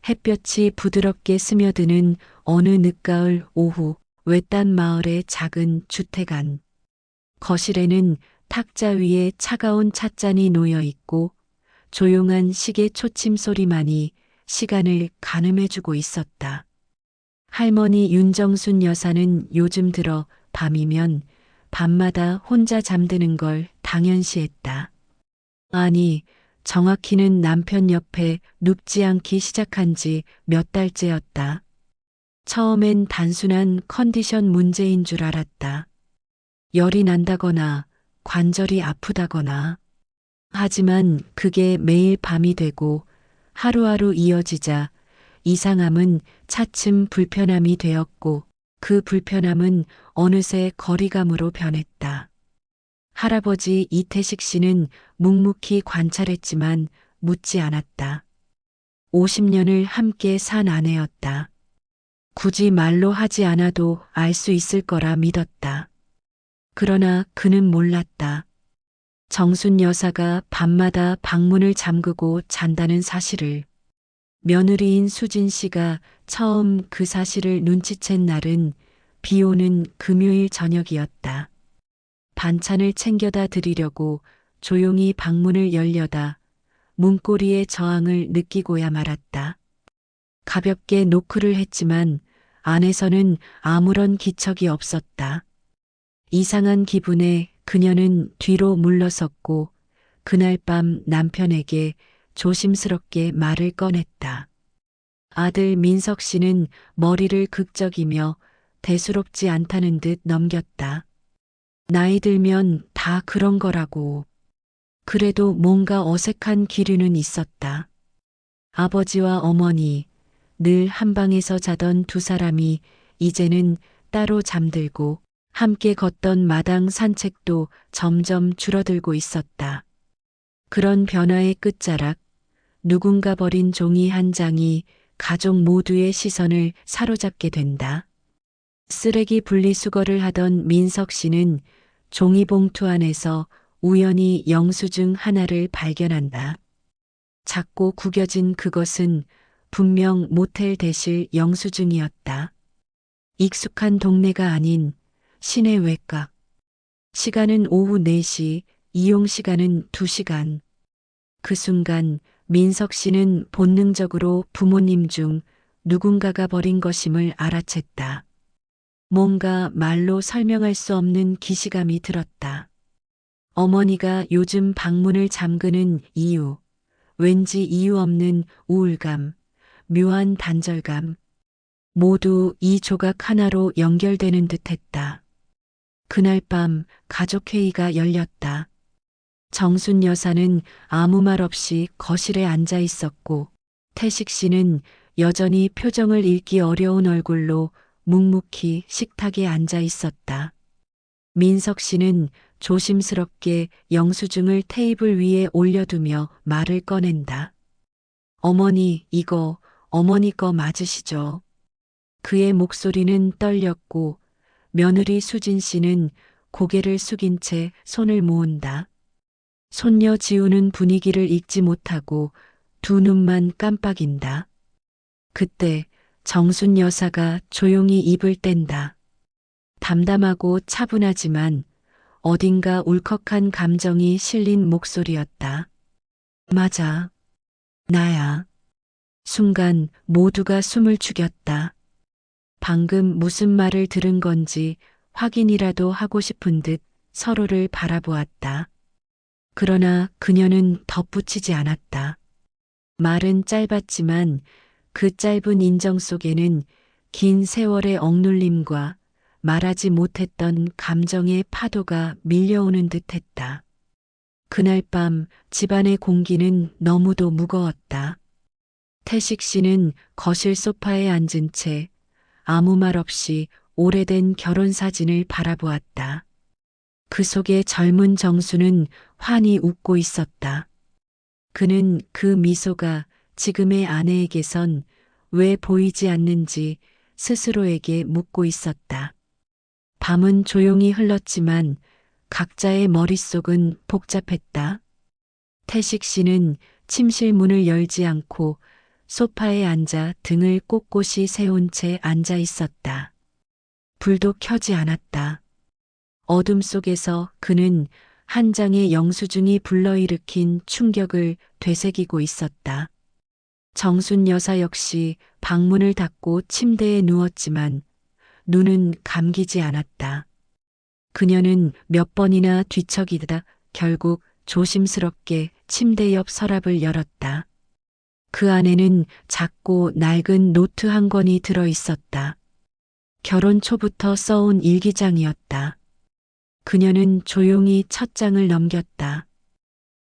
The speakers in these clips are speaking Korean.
햇볕이 부드럽게 스며드는 어느 늦가을 오후 외딴 마을의 작은 주택 안. 거실에는 탁자 위에 차가운 찻잔이 놓여 있고 조용한 시계 초침 소리만이 시간을 가늠해주고 있었다. 할머니 윤정순 여사는 요즘 들어 밤이면 밤마다 혼자 잠드는 걸 당연시했다. 아니, 정확히는 남편 옆에 눕지 않기 시작한 지 몇 달째였다. 처음엔 단순한 컨디션 문제인 줄 알았다. 열이 난다거나 관절이 아프다거나. 하지만 그게 매일 밤이 되고 하루하루 이어지자 이상함은 차츰 불편함이 되었고 그 불편함은 어느새 거리감으로 변했다. 할아버지 이태식 씨는 묵묵히 관찰했지만 묻지 않았다. 50년을 함께 산 아내였다. 굳이 말로 하지 않아도 알 수 있을 거라 믿었다. 그러나 그는 몰랐다. 정순 여사가 밤마다 방문을 잠그고 잔다는 사실을. 며느리인 수진 씨가 처음 그 사실을 눈치챈 날은 비 오는 금요일 저녁이었다. 반찬을 챙겨다 드리려고 조용히 방문을 열려다 문고리의 저항을 느끼고야 말았다. 가볍게 노크를 했지만 안에서는 아무런 기척이 없었다. 이상한 기분에 그녀는 뒤로 물러섰고 그날 밤 남편에게 조심스럽게 말을 꺼냈다. 아들 민석 씨는 머리를 극적이며 대수롭지 않다는 듯 넘겼다. 나이 들면 다 그런 거라고. 그래도 뭔가 어색한 기류는 있었다. 아버지와 어머니, 늘 한 방에서 자던 두 사람이 이제는 따로 잠들고 함께 걷던 마당 산책도 점점 줄어들고 있었다. 그런 변화의 끝자락, 누군가 버린 종이 한 장이 가족 모두의 시선을 사로잡게 된다. 쓰레기 분리수거를 하던 민석 씨는 종이봉투 안에서 우연히 영수증 하나를 발견한다. 작고 구겨진 그것은 분명 모텔 대실 영수증이었다. 익숙한 동네가 아닌 시내 외곽. 시간은 오후 4시, 이용 시간은 2시간. 그 순간 민석 씨는 본능적으로 부모님 중 누군가가 버린 것임을 알아챘다. 뭔가 말로 설명할 수 없는 기시감이 들었다. 어머니가 요즘 방문을 잠그는 이유, 왠지 이유 없는 우울감, 묘한 단절감, 모두 이 조각 하나로 연결되는 듯했다. 그날 밤 가족회의가 열렸다. 정순 여사는 아무 말 없이 거실에 앉아 있었고 태식 씨는 여전히 표정을 읽기 어려운 얼굴로 묵묵히 식탁에 앉아 있었다. 민석 씨는 조심스럽게 영수증을 테이블 위에 올려두며 말을 꺼낸다. 어머니, 이거 어머니 거 맞으시죠? 그의 목소리는 떨렸고 며느리 수진 씨는 고개를 숙인 채 손을 모은다. 손녀 지우는 분위기를 읽지 못하고 두 눈만 깜빡인다. 그때 정순 여사가 조용히 입을 뗀다. 담담하고 차분하지만 어딘가 울컥한 감정이 실린 목소리였다. 맞아. 나야. 순간 모두가 숨을 죽였다. 방금 무슨 말을 들은 건지 확인이라도 하고 싶은 듯 서로를 바라보았다. 그러나 그녀는 덧붙이지 않았다. 말은 짧았지만 그 짧은 인정 속에는 긴 세월의 억눌림과 말하지 못했던 감정의 파도가 밀려오는 듯했다. 그날 밤 집안의 공기는 너무도 무거웠다. 태식 씨는 거실 소파에 앉은 채 아무 말 없이 오래된 결혼 사진을 바라보았다. 그 속에 젊은 정수는 환히 웃고 있었다. 그는 그 미소가 지금의 아내에게선 왜 보이지 않는지 스스로에게 묻고 있었다. 밤은 조용히 흘렀지만 각자의 머릿속은 복잡했다. 태식 씨는 침실 문을 열지 않고 소파에 앉아 등을 꼿꼿이 세운 채 앉아 있었다. 불도 켜지 않았다. 어둠 속에서 그는 한 장의 영수증이 불러일으킨 충격을 되새기고 있었다. 정순 여사 역시 방문을 닫고 침대에 누웠지만 눈은 감기지 않았다. 그녀는 몇 번이나 뒤척이다 결국 조심스럽게 침대 옆 서랍을 열었다. 그 안에는 작고 낡은 노트 한 권이 들어 있었다. 결혼 초부터 써온 일기장이었다. 그녀는 조용히 첫 장을 넘겼다.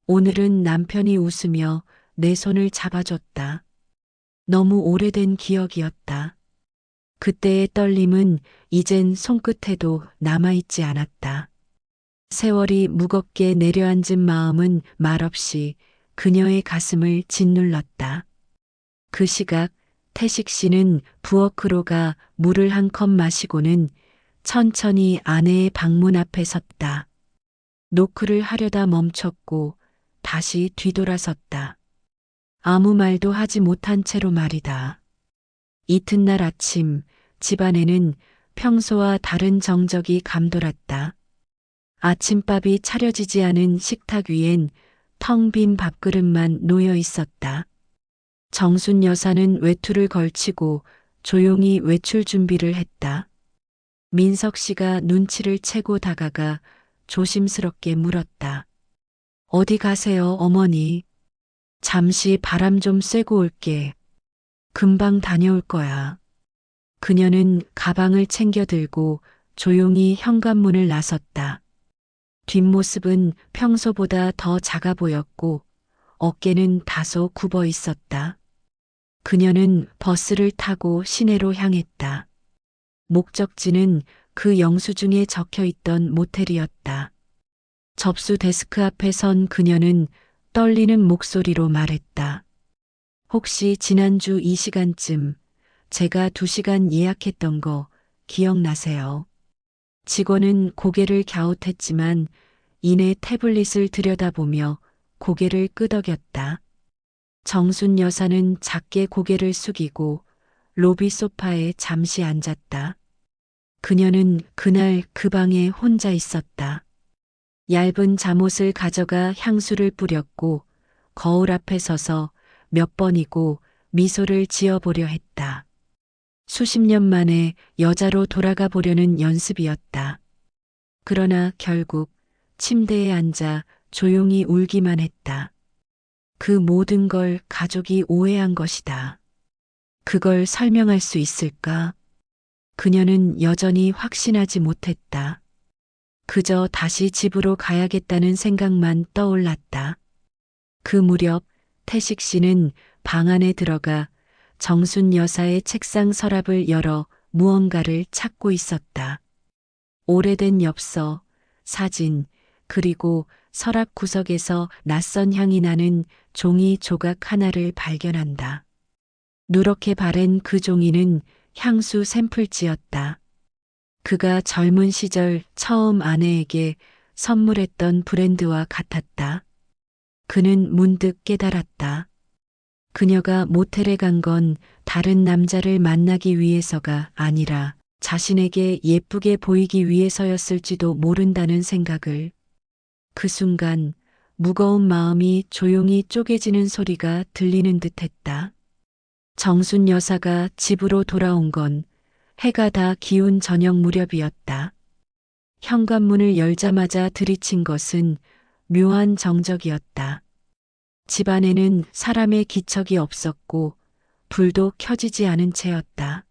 오늘은 남편이 웃으며 내 손을 잡아줬다. 너무 오래된 기억이었다. 그때의 떨림은 이젠 손끝에도 남아있지 않았다. 세월이 무겁게 내려앉은 마음은 말없이 그녀의 가슴을 짓눌렀다. 그 시각 태식 씨는 부엌으로 가 물을 한 컵 마시고는 천천히 아내의 방문 앞에 섰다. 노크를 하려다 멈췄고 다시 뒤돌아섰다. 아무 말도 하지 못한 채로 말이다. 이튿날 아침 집안에는 평소와 다른 정적이 감돌았다. 아침밥이 차려지지 않은 식탁 위엔 텅 빈 밥그릇만 놓여 있었다. 정순 여사는 외투를 걸치고 조용히 외출 준비를 했다. 민석 씨가 눈치를 채고 다가가 조심스럽게 물었다. 어디 가세요, 어머니? 잠시 바람 좀 쐬고 올게. 금방 다녀올 거야. 그녀는 가방을 챙겨 들고 조용히 현관문을 나섰다. 뒷모습은 평소보다 더 작아 보였고 어깨는 다소 굽어 있었다. 그녀는 버스를 타고 시내로 향했다. 목적지는 그 영수증에 적혀 있던 모텔이었다. 접수 데스크 앞에 선 그녀는 떨리는 목소리로 말했다. 혹시 지난주 이 시간쯤 제가 2시간 예약했던 거 기억나세요? 직원은 고개를 갸웃했지만 이내 태블릿을 들여다보며 고개를 끄덕였다. 정순 여사는 작게 고개를 숙이고 로비 소파에 잠시 앉았다. 그녀는 그날 그 방에 혼자 있었다. 얇은 잠옷을 가져가 향수를 뿌렸고 거울 앞에 서서 몇 번이고 미소를 지어보려 했다. 수십 년 만에 여자로 돌아가 보려는 연습이었다. 그러나 결국 침대에 앉아 조용히 울기만 했다. 그 모든 걸 가족이 오해한 것이다. 그걸 설명할 수 있을까? 그녀는 여전히 확신하지 못했다. 그저 다시 집으로 가야겠다는 생각만 떠올랐다. 그 무렵 태식 씨는 방 안에 들어가 정순 여사의 책상 서랍을 열어 무언가를 찾고 있었다. 오래된 엽서, 사진, 그리고 서랍 구석에서 낯선 향이 나는 종이 조각 하나를 발견한다. 누렇게 바랜 그 종이는 향수 샘플지였다. 그가 젊은 시절 처음 아내에게 선물했던 브랜드와 같았다. 그는 문득 깨달았다. 그녀가 모텔에 간 건 다른 남자를 만나기 위해서가 아니라 자신에게 예쁘게 보이기 위해서였을지도 모른다는 생각을. 그 순간 무거운 마음이 조용히 쪼개지는 소리가 들리는 듯했다. 정순 여사가 집으로 돌아온 건 해가 다 기운 저녁 무렵이었다. 현관문을 열자마자 들이친 것은 묘한 정적이었다. 집안에는 사람의 기척이 없었고 불도 켜지지 않은 채였다.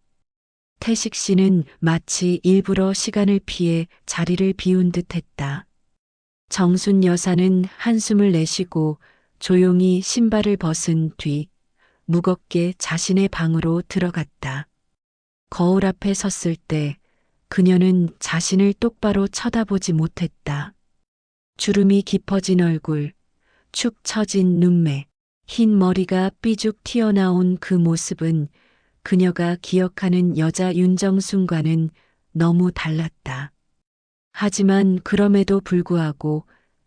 태식 씨는 마치 일부러 시간을 피해 자리를 비운 듯했다. 정순 여사는 한숨을 내쉬고 조용히 신발을 벗은 뒤 무겁게 자신의 방으로 들어갔다. 거울 앞에 섰을 때 그녀는 자신을 똑바로 쳐다보지 못했다. 주름이 깊어진 얼굴, 축 처진 눈매, 흰 머리가 삐죽 튀어나온 그 모습은 그녀가 기억하는 여자 윤정순과는 너무 달랐다. 하지만 그럼에도 불구하고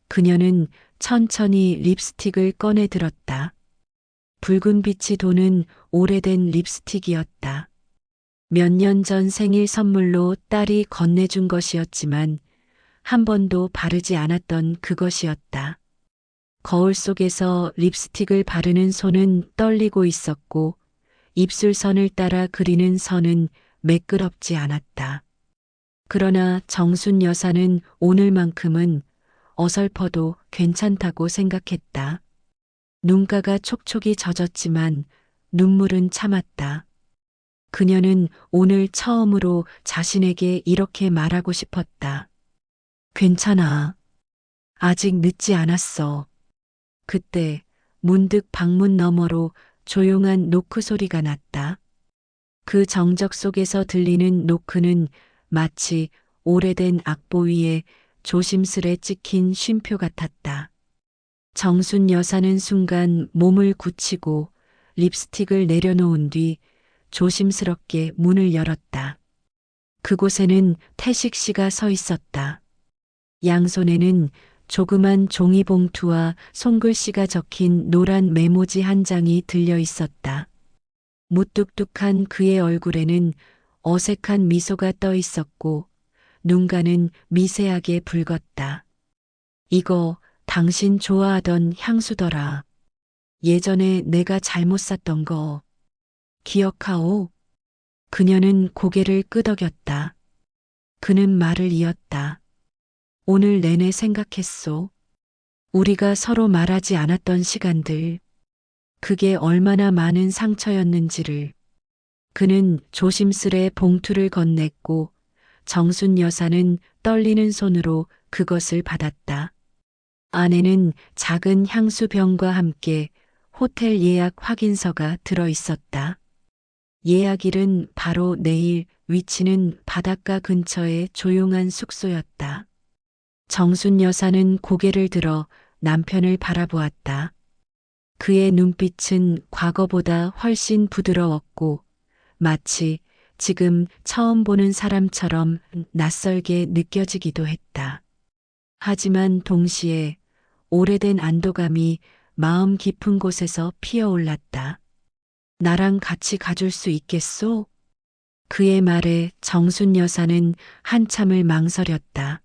그녀는 천천히 립스틱을 꺼내 들었다. 붉은 빛이 도는 오래된 립스틱이었다. 몇 년 전 생일 선물로 딸이 건네준 것이었지만 한 번도 바르지 않았던 그것이었다. 거울 속에서 립스틱을 바르는 손은 떨리고 있었고 입술선을 따라 그리는 선은 매끄럽지 않았다. 그러나 정순 여사는 오늘만큼은 어설퍼도 괜찮다고 생각했다. 눈가가 촉촉이 젖었지만 눈물은 참았다. 그녀는 오늘 처음으로 자신에게 이렇게 말하고 싶었다. 괜찮아. 아직 늦지 않았어. 그때 문득 방문 너머로 조용한 노크 소리가 났다. 그 정적 속에서 들리는 노크는 마치 오래된 악보 위에 조심스레 찍힌 쉼표 같았다. 정순 여사는 순간 몸을 굳히고 립스틱을 내려놓은 뒤 조심스럽게 문을 열었다. 그곳에는 태식 씨가 서 있었다. 양손에는 조그만 종이봉투와 손글씨가 적힌 노란 메모지 한 장이 들려 있었다. 무뚝뚝한 그의 얼굴에는 어색한 미소가 떠 있었고 눈가는 미세하게 붉었다. 이거 당신 좋아하던 향수더라. 예전에 내가 잘못 샀던 거. 기억하오? 그녀는 고개를 끄덕였다. 그는 말을 이었다. 오늘 내내 생각했소. 우리가 서로 말하지 않았던 시간들. 그게 얼마나 많은 상처였는지를. 그는 조심스레 봉투를 건넸고 정순 여사는 떨리는 손으로 그것을 받았다. 안에는 작은 향수병과 함께 호텔 예약 확인서가 들어 있었다. 예약일은 바로 내일, 위치는 바닷가 근처의 조용한 숙소였다. 정순 여사는 고개를 들어 남편을 바라보았다. 그의 눈빛은 과거보다 훨씬 부드러웠고 마치 지금 처음 보는 사람처럼 낯설게 느껴지기도 했다. 하지만 동시에 오래된 안도감이 마음 깊은 곳에서 피어올랐다. 나랑 같이 가줄 수 있겠소? 그의 말에 정순 여사는 한참을 망설였다.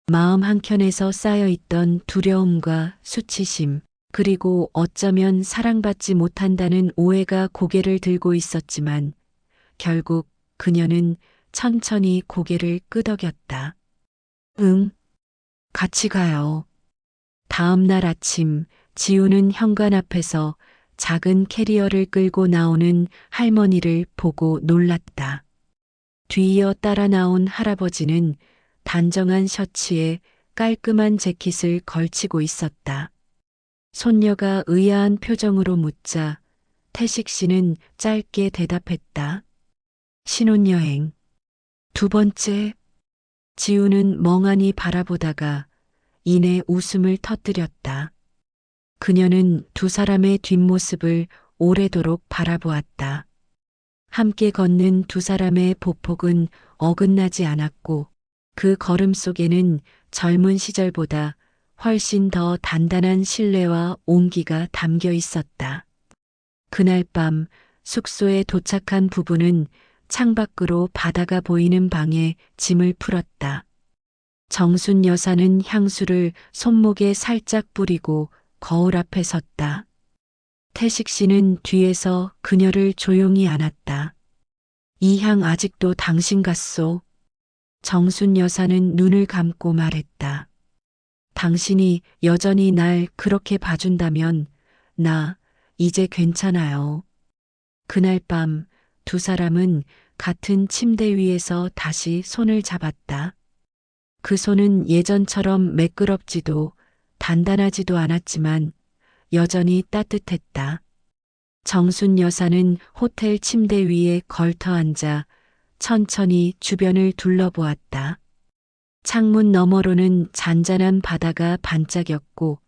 마음 한켠에서 쌓여있던 두려움과 수치심, 그리고 어쩌면 사랑받지 못한다는 오해가 고개를 들고 있었지만 결국 그녀는 천천히 고개를 끄덕였다. 응, 같이 가요. 다음 날 아침 지우는 현관 앞에서 작은 캐리어를 끌고 나오는 할머니를 보고 놀랐다. 뒤이어 따라 나온 할아버지는 단정한 셔츠에 깔끔한 재킷을 걸치고 있었다. 손녀가 의아한 표정으로 묻자 태식 씨는 짧게 대답했다. 신혼여행. 두 번째. 지우는 멍하니 바라보다가 이내 웃음을 터뜨렸다. 그녀는 두 사람의 뒷모습을 오래도록 바라보았다. 함께 걷는 두 사람의 보폭은 어긋나지 않았고 그 걸음 속에는 젊은 시절보다 훨씬 더 단단한 신뢰와 온기가 담겨 있었다. 그날 밤 숙소에 도착한 부부는 창밖으로 바다가 보이는 방에 짐을 풀었다. 정순 여사는 향수를 손목에 살짝 뿌리고 거울 앞에 섰다. 태식 씨는 뒤에서 그녀를 조용히 안았다. 이 향 아직도 당신 같소? 정순 여사는 눈을 감고 말했다. 당신이 여전히 날 그렇게 봐준다면 나 이제 괜찮아요. 그날 밤 두 사람은 같은 침대 위에서 다시 손을 잡았다. 그 손은 예전처럼 매끄럽지도 단단하지도 않았지만 여전히 따뜻했다. 정순 여사는 호텔 침대 위에 걸터 앉아 천천히 주변을 둘러보았다. 창문 너머로는 잔잔한 바다가 반짝였고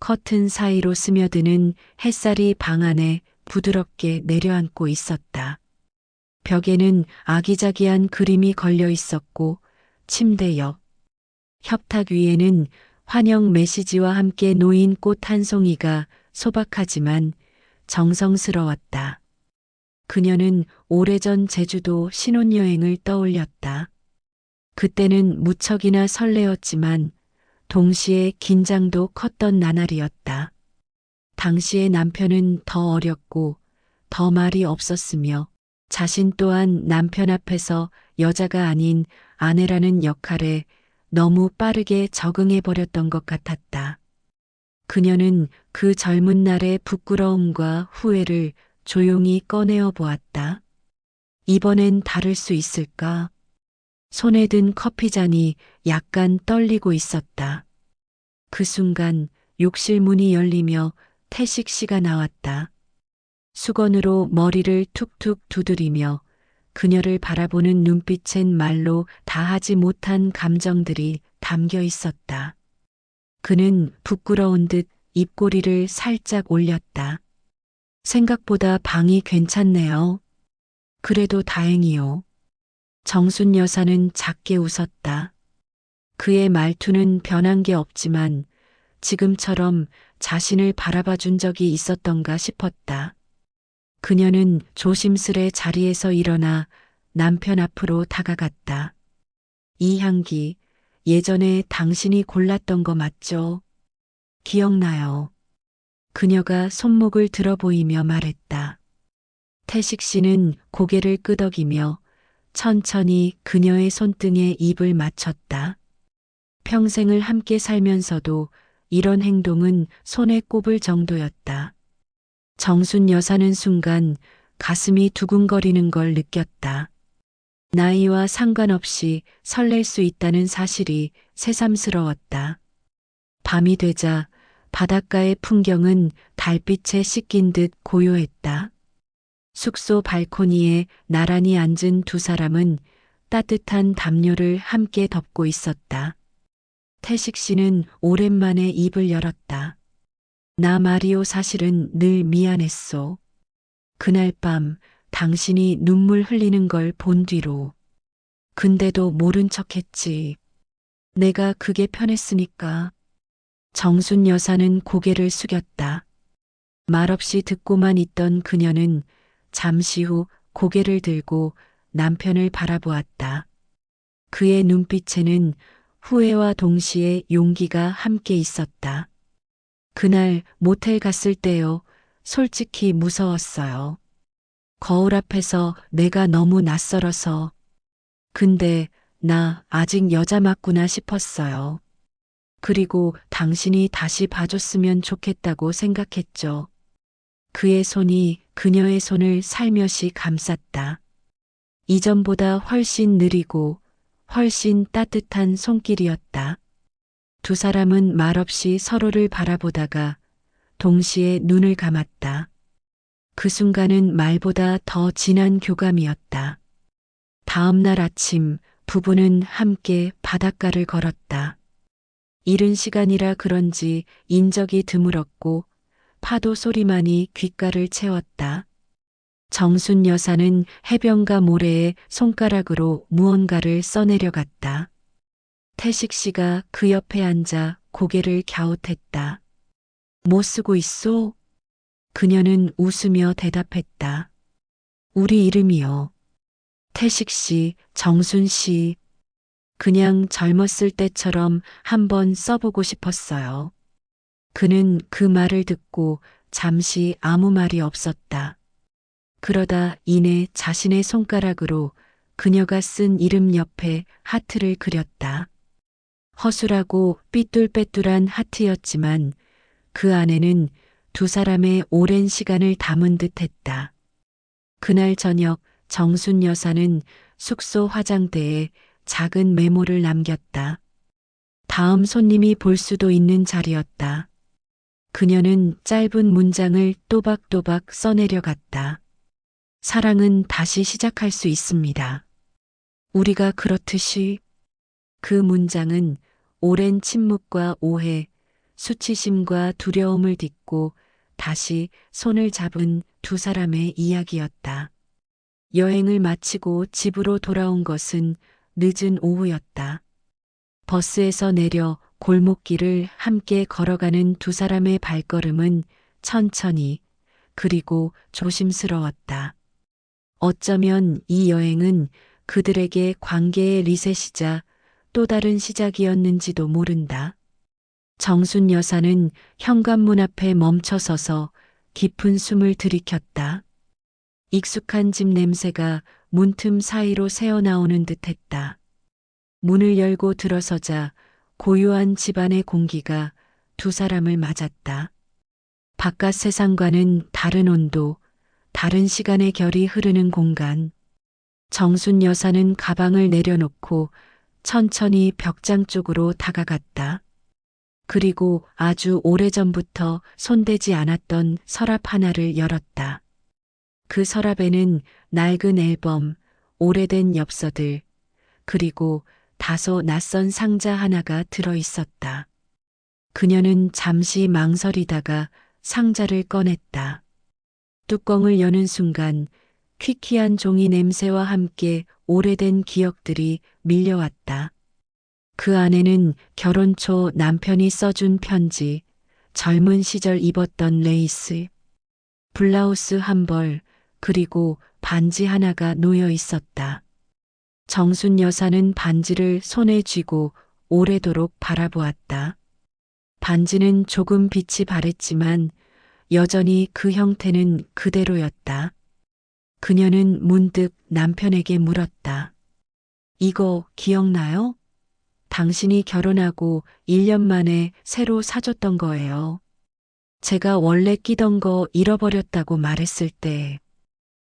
커튼 사이로 스며드는 햇살이 방 안에 부드럽게 내려앉고 있었다. 벽에는 아기자기한 그림이 걸려 있었고 침대 옆 협탁 위에는 환영 메시지와 함께 놓인 꽃 한 송이가 소박하지만 정성스러웠다. 그녀는 오래전 제주도 신혼여행을 떠올렸다. 그때는 무척이나 설레었지만 동시에 긴장도 컸던 나날이었다. 당시의 남편은 더 어렸고 더 말이 없었으며 자신 또한 남편 앞에서 여자가 아닌 아내라는 역할에 너무 빠르게 적응해버렸던 것 같았다. 그녀는 그 젊은 날의 부끄러움과 후회를 조용히 꺼내어 보았다. 이번엔 다를 수 있을까? 손에 든 커피잔이 약간 떨리고 있었다. 그 순간 욕실 문이 열리며 태식 씨가 나왔다. 수건으로 머리를 툭툭 두드리며 그녀를 바라보는 눈빛엔 말로 다하지 못한 감정들이 담겨 있었다. 그는 부끄러운 듯 입꼬리를 살짝 올렸다. 생각보다 방이 괜찮네요. 그래도 다행이요. 정순 여사는 작게 웃었다. 그의 말투는 변한 게 없지만 지금처럼 자신을 바라봐 준 적이 있었던가 싶었다. 그녀는 조심스레 자리에서 일어나 남편 앞으로 다가갔다. 이 향기, 예전에 당신이 골랐던 거 맞죠? 기억나요. 그녀가 손목을 들어 보이며 말했다. 태식 씨는 고개를 끄덕이며 천천히 그녀의 손등에 입을 맞췄다. 평생을 함께 살면서도 이런 행동은 손에 꼽을 정도였다. 정순 여사는 순간 가슴이 두근거리는 걸 느꼈다. 나이와 상관없이 설렐 수 있다는 사실이 새삼스러웠다. 밤이 되자 바닷가의 풍경은 달빛에 씻긴 듯 고요했다. 숙소 발코니에 나란히 앉은 두 사람은 따뜻한 담요를 함께 덮고 있었다. 태식 씨는 오랜만에 입을 열었다. 나 마리오 사실은 늘 미안했소. 그날 밤 당신이 눈물 흘리는 걸 본 뒤로. 근데도 모른 척했지. 내가 그게 편했으니까. 정순 여사는 고개를 숙였다. 말없이 듣고만 있던 그녀는 잠시 후 고개를 들고 남편을 바라보았다. 그의 눈빛에는 후회와 동시에 용기가 함께 있었다. 그날 모텔 갔을 때요. 솔직히 무서웠어요. 거울 앞에서 내가 너무 낯설어서. 근데 나 아직 여자 맞구나 싶었어요. 그리고 당신이 다시 봐줬으면 좋겠다고 생각했죠. 그의 손이 그녀의 손을 살며시 감쌌다. 이전보다 훨씬 느리고 훨씬 따뜻한 손길이었다. 두 사람은 말없이 서로를 바라보다가 동시에 눈을 감았다. 그 순간은 말보다 더 진한 교감이었다. 다음 날 아침 부부는 함께 바닷가를 걸었다. 이른 시간이라 그런지 인적이 드물었고 파도 소리만이 귓가를 채웠다. 정순 여사는 해변가 모래에 손가락으로 무언가를 써내려갔다. 태식 씨가 그 옆에 앉아 고개를 갸웃했다. 뭐 쓰고 있소? 그녀는 웃으며 대답했다. 우리 이름이요. 태식 씨, 정순 씨. 그냥 젊었을 때처럼 한번 써보고 싶었어요. 그는 그 말을 듣고 잠시 아무 말이 없었다. 그러다 이내 자신의 손가락으로 그녀가 쓴 이름 옆에 하트를 그렸다. 허술하고 삐뚤빼뚤한 하트였지만 그 안에는 두 사람의 오랜 시간을 담은 듯 했다. 그날 저녁 정순 여사는 숙소 화장대에 작은 메모를 남겼다. 다음 손님이 볼 수도 있는 자리였다. 그녀는 짧은 문장을 또박또박 써내려갔다. 사랑은 다시 시작할 수 있습니다. 우리가 그렇듯이. 그 문장은 오랜 침묵과 오해, 수치심과 두려움을 딛고 다시 손을 잡은 두 사람의 이야기였다. 여행을 마치고 집으로 돌아온 것은 늦은 오후였다. 버스에서 내려 골목길을 함께 걸어가는 두 사람의 발걸음은 천천히, 그리고 조심스러웠다. 어쩌면 이 여행은 그들에게 관계의 리셋이자 또 다른 시작이었는지도 모른다. 정순 여사는 현관문 앞에 멈춰서서 깊은 숨을 들이켰다. 익숙한 집 냄새가 문틈 사이로 새어나오는 듯했다. 문을 열고 들어서자 고요한 집안의 공기가 두 사람을 맞았다. 바깥 세상과는 다른 온도, 다른 시간의 결이 흐르는 공간. 정순 여사는 가방을 내려놓고 천천히 벽장 쪽으로 다가갔다. 그리고 아주 오래전부터 손대지 않았던 서랍 하나를 열었다. 그 서랍에는 낡은 앨범, 오래된 엽서들, 그리고 다소 낯선 상자 하나가 들어 있었다. 그녀는 잠시 망설이다가 상자를 꺼냈다. 뚜껑을 여는 순간 퀴퀴한 종이 냄새와 함께 오래된 기억들이 밀려왔다. 그 안에는 결혼 초 남편이 써준 편지, 젊은 시절 입었던 레이스, 블라우스 한 벌, 그리고 반지 하나가 놓여 있었다. 정순 여사는 반지를 손에 쥐고 오래도록 바라보았다. 반지는 조금 빛이 바랬지만 여전히 그 형태는 그대로였다. 그녀는 문득 남편에게 물었다. 이거 기억나요? 당신이 결혼하고 1년 만에 새로 사줬던 거예요. 제가 원래 끼던 거 잃어버렸다고 말했을 때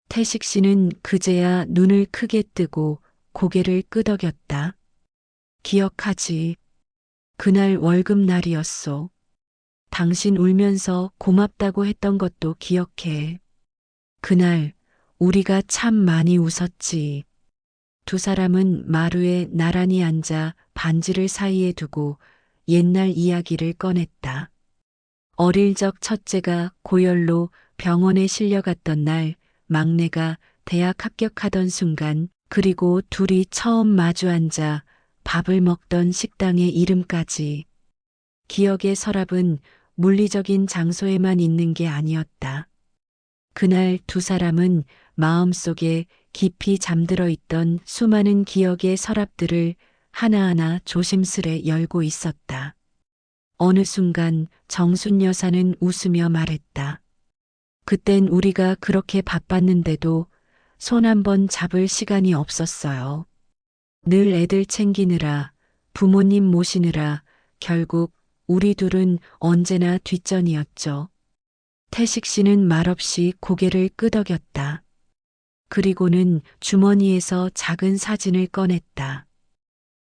태식 씨는 그제야 눈을 크게 뜨고 고개를 끄덕였다. 기억하지. 그날 월급날이었소. 당신 울면서 고맙다고 했던 것도 기억해. 그날 우리가 참 많이 웃었지. 두 사람은 마루에 나란히 앉아 반지를 사이에 두고 옛날 이야기를 꺼냈다. 어릴 적 첫째가 고열로 병원에 실려갔던 날, 막내가 대학 합격하던 순간, 그리고 둘이 처음 마주 앉아 밥을 먹던 식당의 이름까지. 기억의 서랍은 물리적인 장소에만 있는 게 아니었다. 그날 두 사람은 마음속에 깊이 잠들어 있던 수많은 기억의 서랍들을 하나하나 조심스레 열고 있었다. 어느 순간 정순 여사는 웃으며 말했다. 그땐 우리가 그렇게 바빴는데도 손 한 번 잡을 시간이 없었어요. 늘 애들 챙기느라, 부모님 모시느라 결국 우리 둘은 언제나 뒷전이었죠. 태식 씨는 말없이 고개를 끄덕였다. 그리고는 주머니에서 작은 사진을 꺼냈다.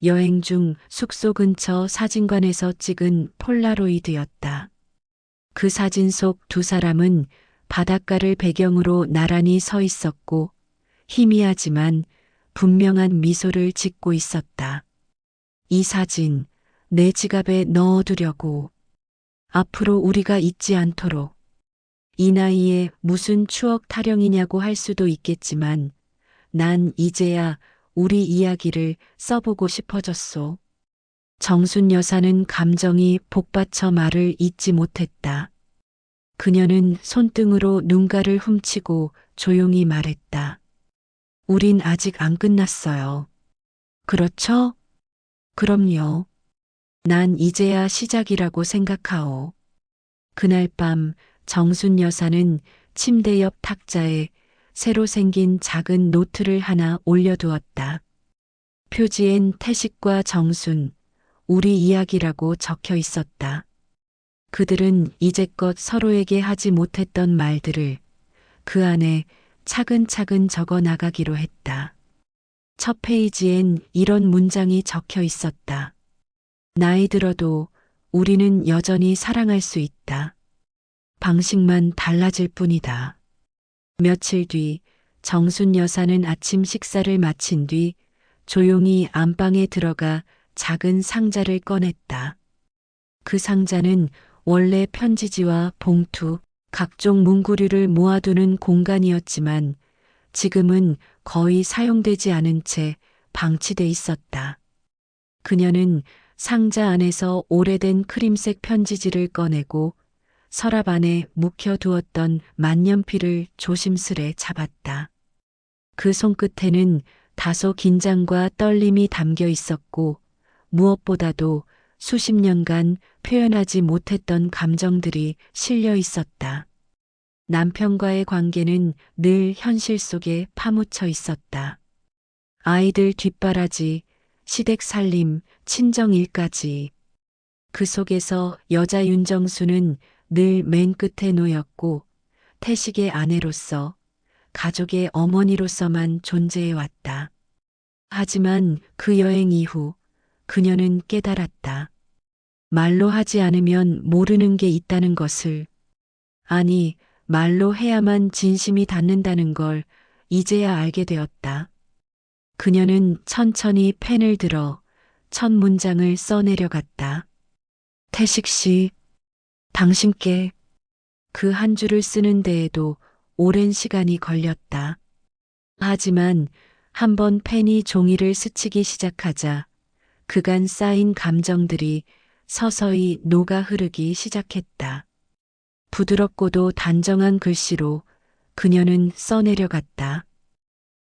여행 중 숙소 근처 사진관에서 찍은 폴라로이드였다. 그 사진 속 두 사람은 바닷가를 배경으로 나란히 서 있었고 희미하지만 분명한 미소를 짓고 있었다. 이 사진 내 지갑에 넣어두려고. 앞으로 우리가 잊지 않도록. 이 나이에 무슨 추억 타령이냐고 할 수도 있겠지만 난 이제야 우리 이야기를 써보고 싶어졌소. 정순 여사는 감정이 복받쳐 말을 잇지 못했다. 그녀는 손등으로 눈가를 훔치고 조용히 말했다. 우린 아직 안 끝났어요. 그렇죠? 그럼요. 난 이제야 시작이라고 생각하오. 그날 밤 정순 여사는 침대 옆 탁자에 새로 생긴 작은 노트를 하나 올려두었다. 표지엔 태식과 정순, 우리 이야기라고 적혀 있었다. 그들은 이제껏 서로에게 하지 못했던 말들을 그 안에 차근차근 적어 나가기로 했다. 첫 페이지엔 이런 문장이 적혀 있었다. 나이 들어도 우리는 여전히 사랑할 수 있다. 방식만 달라질 뿐이다. 며칠 뒤 정순 여사는 아침 식사를 마친 뒤 조용히 안방에 들어가 작은 상자를 꺼냈다. 그 상자는 원래 편지지와 봉투, 각종 문구류를 모아두는 공간이었지만 지금은 거의 사용되지 않은 채 방치돼 있었다. 그녀는 상자 안에서 오래된 크림색 편지지를 꺼내고 서랍 안에 묵혀두었던 만년필을 조심스레 잡았다. 그 손끝에는 다소 긴장과 떨림이 담겨 있었고 무엇보다도 수십 년간 표현하지 못했던 감정들이 실려 있었다. 남편과의 관계는 늘 현실 속에 파묻혀 있었다. 아이들 뒷바라지, 시댁 살림, 친정 일까지. 그 속에서 여자 윤정수는 늘 맨 끝에 놓였고 태식의 아내로서 가족의 어머니로서만 존재해왔다. 하지만 그 여행 이후 그녀는 깨달았다. 말로 하지 않으면 모르는 게 있다는 것을, 아니, 말로 해야만 진심이 닿는다는 걸 이제야 알게 되었다. 그녀는 천천히 펜을 들어 첫 문장을 써내려갔다. 태식 씨, 당신께 그 한 줄을 쓰는 데에도 오랜 시간이 걸렸다. 하지만 한번 펜이 종이를 스치기 시작하자 그간 쌓인 감정들이 서서히 녹아 흐르기 시작했다. 부드럽고도 단정한 글씨로 그녀는 써내려갔다.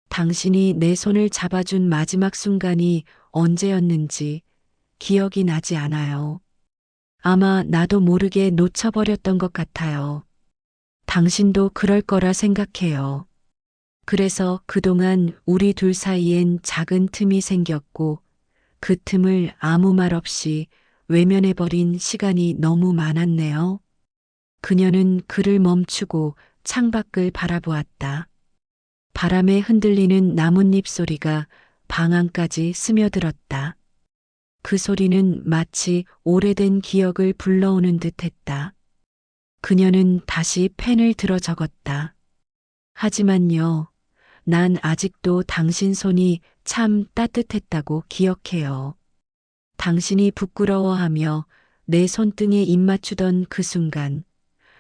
당신이 내 손을 잡아준 마지막 순간이 언제였는지 기억이 나지 않아요. 아마 나도 모르게 놓쳐버렸던 것 같아요. 당신도 그럴 거라 생각해요. 그래서 그동안 우리 둘 사이엔 작은 틈이 생겼고 그 틈을 아무 말 없이 외면해버린 시간이 너무 많았네요. 그녀는 글을 멈추고 창밖을 바라보았다. 바람에 흔들리는 나뭇잎 소리가 방 안까지 스며들었다. 그 소리는 마치 오래된 기억을 불러오는 듯 했다. 그녀는 다시 펜을 들어 적었다. 하지만요, 난 아직도 당신 손이 참 따뜻했다고 기억해요. 당신이 부끄러워하며 내 손등에 입 맞추던 그 순간,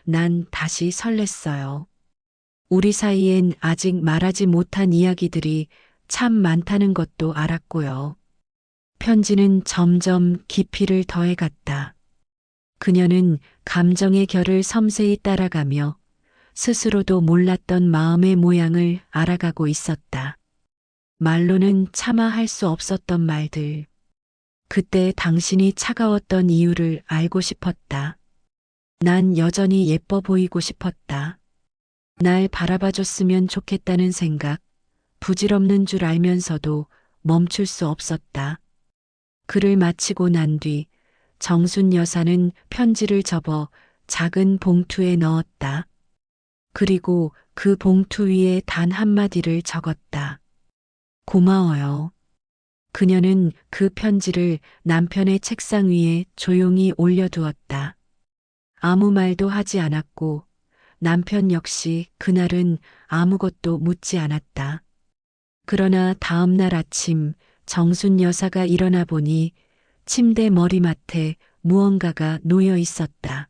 난 다시 설렜어요. 우리 사이엔 아직 말하지 못한 이야기들이 참 많다는 것도 알았고요. 편지는 점점 깊이를 더해갔다. 그녀는 감정의 결을 섬세히 따라가며 스스로도 몰랐던 마음의 모양을 알아가고 있었다. 말로는 차마 할 수 없었던 말들. 그때 당신이 차가웠던 이유를 알고 싶었다. 난 여전히 예뻐 보이고 싶었다. 날 바라봐줬으면 좋겠다는 생각, 부질없는 줄 알면서도 멈출 수 없었다. 글을 마치고 난 뒤 정순 여사는 편지를 접어 작은 봉투에 넣었다. 그리고 그 봉투 위에 단 한마디를 적었다. 고마워요. 그녀는 그 편지를 남편의 책상 위에 조용히 올려두었다. 아무 말도 하지 않았고 남편 역시 그날은 아무것도 묻지 않았다. 그러나 다음 날 아침 정순 여사가 일어나 보니 침대 머리맡에 무언가가 놓여 있었다.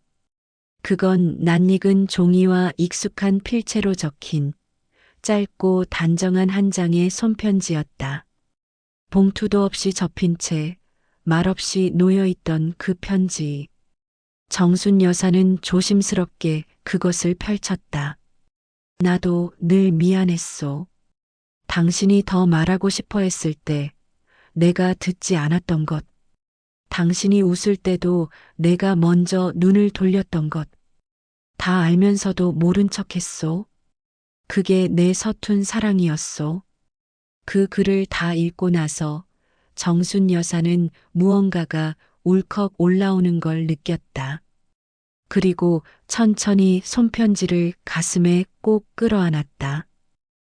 그건 낯익은 종이와 익숙한 필체로 적힌 짧고 단정한 한 장의 손편지였다. 봉투도 없이 접힌 채 말없이 놓여있던 그 편지. 정순 여사는 조심스럽게 그것을 펼쳤다. 나도 늘 미안했소. 당신이 더 말하고 싶어 했을 때 내가 듣지 않았던 것. 당신이 웃을 때도 내가 먼저 눈을 돌렸던 것. 다 알면서도 모른 척했소. 그게 내 서툰 사랑이었소. 그 글을 다 읽고 나서 정순 여사는 무언가가 울컥 올라오는 걸 느꼈다. 그리고 천천히 손편지를 가슴에 꼭 끌어안았다.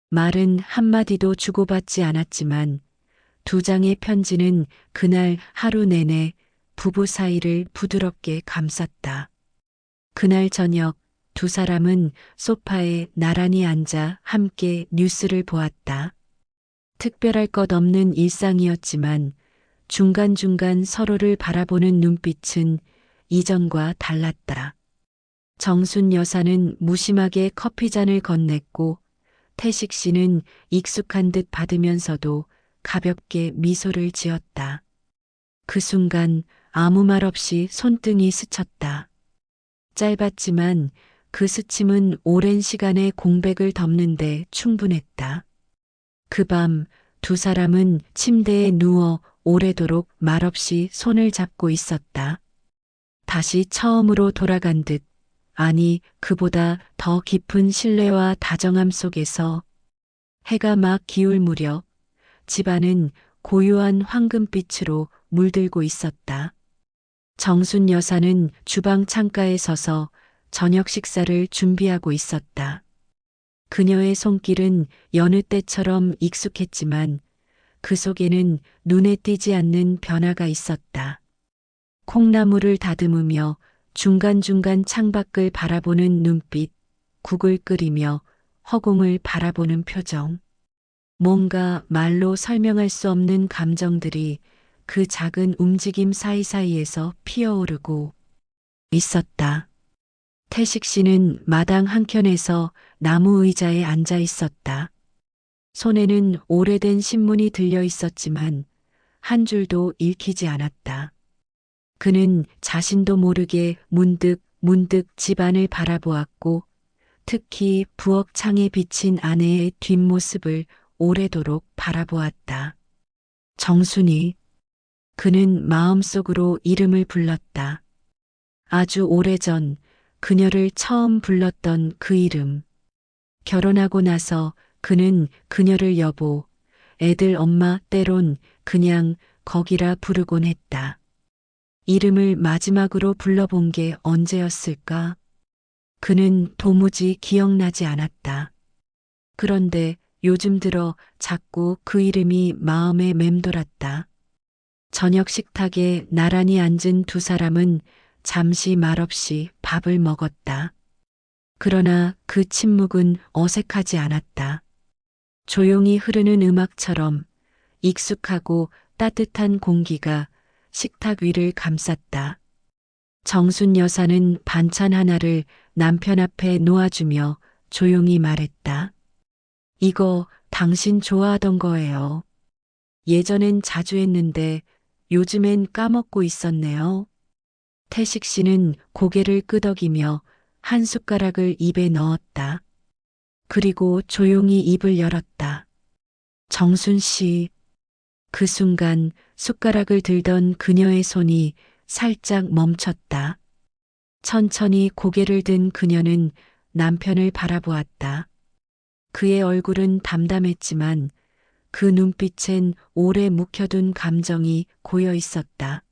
말은 한마디도 주고받지 않았지만 두 장의 편지는 그날 하루 내내 부부 사이를 부드럽게 감쌌다. 그날 저녁 두 사람은 소파에 나란히 앉아 함께 뉴스를 보았다. 특별할 것 없는 일상이었지만 중간중간 서로를 바라보는 눈빛은 이전과 달랐다. 정순 여사는 무심하게 커피잔을 건넸고 태식 씨는 익숙한 듯 받으면서도 가볍게 미소를 지었다. 그 순간 아무 말 없이 손등이 스쳤다. 짧았지만 그 스침은 오랜 시간의 공백을 덮는데 충분했다. 그 밤 두 사람은 침대에 누워 오래도록 말없이 손을 잡고 있었다. 다시 처음으로 돌아간 듯, 아니 그보다 더 깊은 신뢰와 다정함 속에서 해가 막 기울 무렵 집안은 고요한 황금빛으로 물들고 있었다. 정순 여사는 주방 창가에 서서 저녁 식사를 준비하고 있었다. 그녀의 손길은 여느 때처럼 익숙했지만 그 속에는 눈에 띄지 않는 변화가 있었다. 콩나물을 다듬으며 중간중간 창밖을 바라보는 눈빛, 국을 끓이며 허공을 바라보는 표정. 뭔가 말로 설명할 수 없는 감정들이 그 작은 움직임 사이사이에서 피어오르고 있었다. 태식 씨는 마당 한켠에서 나무 의자에 앉아 있었다. 손에는 오래된 신문이 들려 있었지만 한 줄도 읽히지 않았다. 그는 자신도 모르게 문득 집안을 바라보았고 특히 부엌 창에 비친 아내의 뒷모습을 오래도록 바라보았다. 정순이. 그는 마음속으로 이름을 불렀다. 아주 오래전 그녀를 처음 불렀던 그 이름. 결혼하고 나서 그는 그녀를 여보, 애들 엄마 때론 그냥 거기라 부르곤 했다. 이름을 마지막으로 불러본 게 언제였을까? 그는 도무지 기억나지 않았다. 그런데 요즘 들어 자꾸 그 이름이 마음에 맴돌았다. 저녁 식탁에 나란히 앉은 두 사람은 잠시 말없이 밥을 먹었다. 그러나 그 침묵은 어색하지 않았다. 조용히 흐르는 음악처럼 익숙하고 따뜻한 공기가 식탁 위를 감쌌다. 정순 여사는 반찬 하나를 남편 앞에 놓아주며 조용히 말했다. 이거 당신 좋아하던 거예요. 예전엔 자주 했는데 요즘엔 까먹고 있었네요. 태식 씨는 고개를 끄덕이며 한 숟가락을 입에 넣었다. 그리고 조용히 입을 열었다. 정순 씨. 그 순간 숟가락을 들던 그녀의 손이 살짝 멈췄다. 천천히 고개를 든 그녀는 남편을 바라보았다. 그의 얼굴은 담담했지만 그 눈빛엔 오래 묵혀둔 감정이 고여 있었다.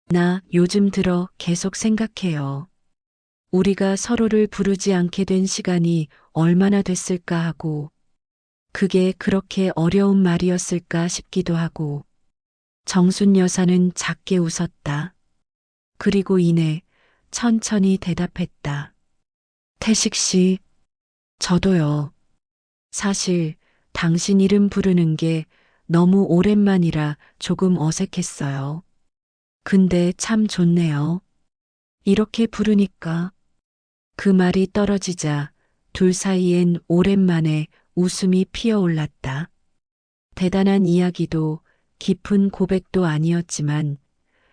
나 요즘 들어 계속 생각해요. 우리가 서로를 부르지 않게 된 시간이 얼마나 됐을까 하고, 그게 그렇게 어려운 말이었을까 싶기도 하고. 정순 여사는 작게 웃었다. 그리고 이내 천천히 대답했다. 태식 씨, 저도요. 사실 당신 이름 부르는 게 너무 오랜만이라 조금 어색했어요. 근데 참 좋네요. 이렇게 부르니까. 그 말이 떨어지자 둘 사이엔 오랜만에 웃음이 피어올랐다. 대단한 이야기도 깊은 고백도 아니었지만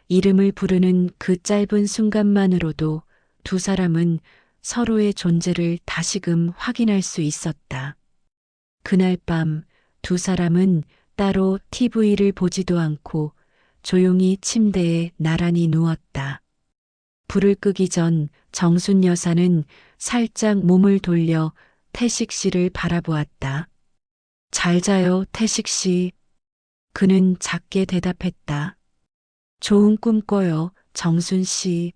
이름을 부르는 그 짧은 순간만으로도 두 사람은 서로의 존재를 다시금 확인할 수 있었다. 그날 밤 두 사람은 따로 TV를 보지도 않고 조용히 침대에 나란히 누웠다. 불을 끄기 전 정순 여사는 살짝 몸을 돌려 태식 씨를 바라보았다. 잘 자요, 태식 씨. 그는 작게 대답했다. 좋은 꿈 꿔요, 정순 씨.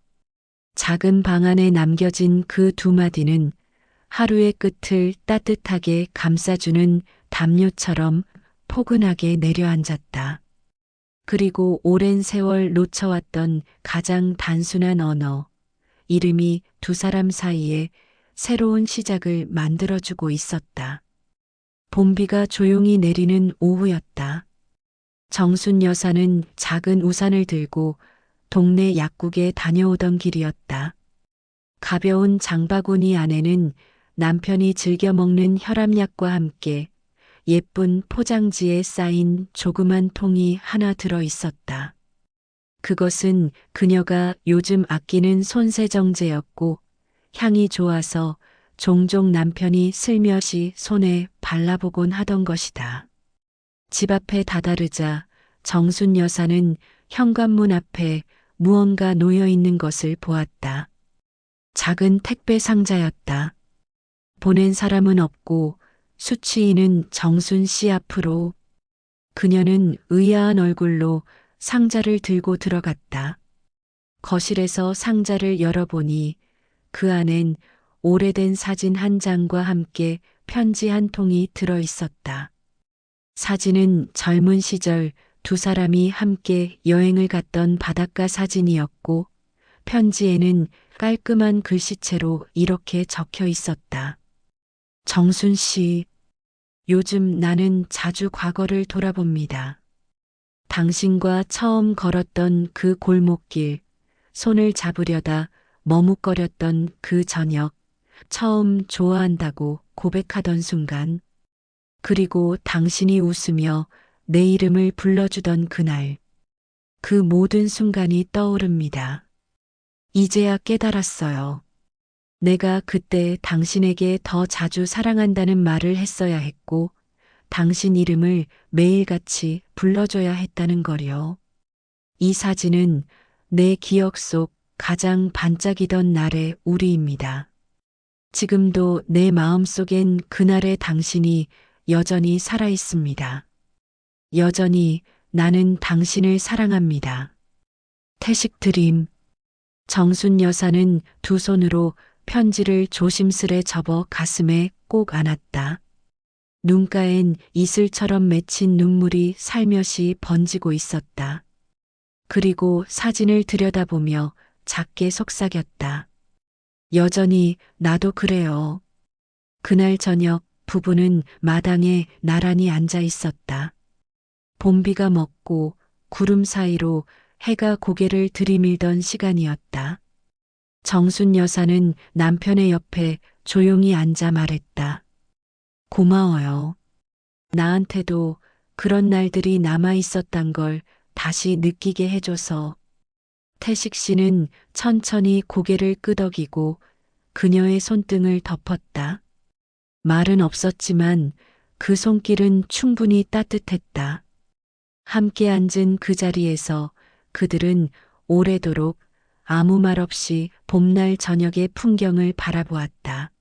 작은 방 안에 남겨진 그 두 마디는 하루의 끝을 따뜻하게 감싸주는 담요처럼 포근하게 내려앉았다. 그리고 오랜 세월 놓쳐왔던 가장 단순한 언어, 이름이 두 사람 사이에 새로운 시작을 만들어주고 있었다. 봄비가 조용히 내리는 오후였다. 정순 여사는 작은 우산을 들고 동네 약국에 다녀오던 길이었다. 가벼운 장바구니 안에는 남편이 즐겨 먹는 혈압약과 함께 예쁜 포장지에 쌓인 조그만 통이 하나 들어 있었다. 그것은 그녀가 요즘 아끼는 손세정제였고 향이 좋아서 종종 남편이 슬며시 손에 발라보곤 하던 것이다. 집 앞에 다다르자 정순 여사는 현관문 앞에 무언가 놓여 있는 것을 보았다. 작은 택배 상자였다. 보낸 사람은 없고 수취인은 정순 씨 앞으로. 그녀는 의아한 얼굴로 상자를 들고 들어갔다. 거실에서 상자를 열어보니 그 안엔 오래된 사진 한 장과 함께 편지 한 통이 들어 있었다. 사진은 젊은 시절 두 사람이 함께 여행을 갔던 바닷가 사진이었고 편지에는 깔끔한 글씨체로 이렇게 적혀 있었다. 정순 씨, 요즘 나는 자주 과거를 돌아봅니다. 당신과 처음 걸었던 그 골목길, 손을 잡으려다 머뭇거렸던 그 저녁, 처음 좋아한다고 고백하던 순간, 그리고 당신이 웃으며 내 이름을 불러주던 그날, 그 모든 순간이 떠오릅니다. 이제야 깨달았어요. 내가 그때 당신에게 더 자주 사랑한다는 말을 했어야 했고, 당신 이름을 매일같이 불러줘야 했다는 거요. 이 사진은 내 기억 속 가장 반짝이던 날의 우리입니다. 지금도 내 마음속엔 그날의 당신이 여전히 살아 있습니다. 여전히 나는 당신을 사랑합니다. 태식 드림. 정순 여사는 두 손으로 편지를 조심스레 접어 가슴에 꼭 안았다. 눈가엔 이슬처럼 맺힌 눈물이 살며시 번지고 있었다. 그리고 사진을 들여다보며 작게 속삭였다. 여전히 나도 그래요. 그날 저녁 부부는 마당에 나란히 앉아 있었다. 봄비가 먹고 구름 사이로 해가 고개를 들이밀던 시간이었다. 정순 여사는 남편의 옆에 조용히 앉아 말했다. 고마워요. 나한테도 그런 날들이 남아 있었단 걸 다시 느끼게 해줘서. 태식 씨는 천천히 고개를 끄덕이고 그녀의 손등을 덮었다. 말은 없었지만 그 손길은 충분히 따뜻했다. 함께 앉은 그 자리에서 그들은 오래도록 아무 말 없이 봄날 저녁의 풍경을 바라보았다.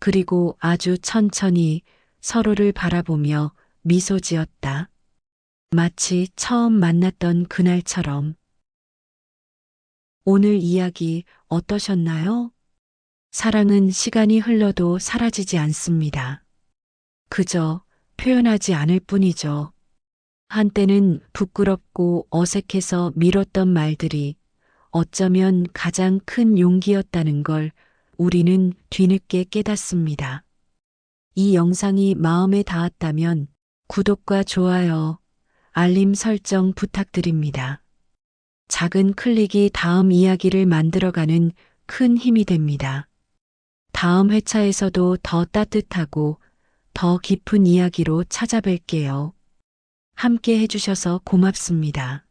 그리고 아주 천천히 서로를 바라보며 미소 지었다. 마치 처음 만났던 그날처럼. 오늘 이야기 어떠셨나요? 사랑은 시간이 흘러도 사라지지 않습니다. 그저 표현하지 않을 뿐이죠. 한때는 부끄럽고 어색해서 미뤘던 말들이 어쩌면 가장 큰 용기였다는 걸 우리는 뒤늦게 깨닫습니다. 이 영상이 마음에 닿았다면 구독과 좋아요, 알림 설정 부탁드립니다. 작은 클릭이 다음 이야기를 만들어가는 큰 힘이 됩니다. 다음 회차에서도 더 따뜻하고 더 깊은 이야기로 찾아뵐게요. 함께 해주셔서 고맙습니다.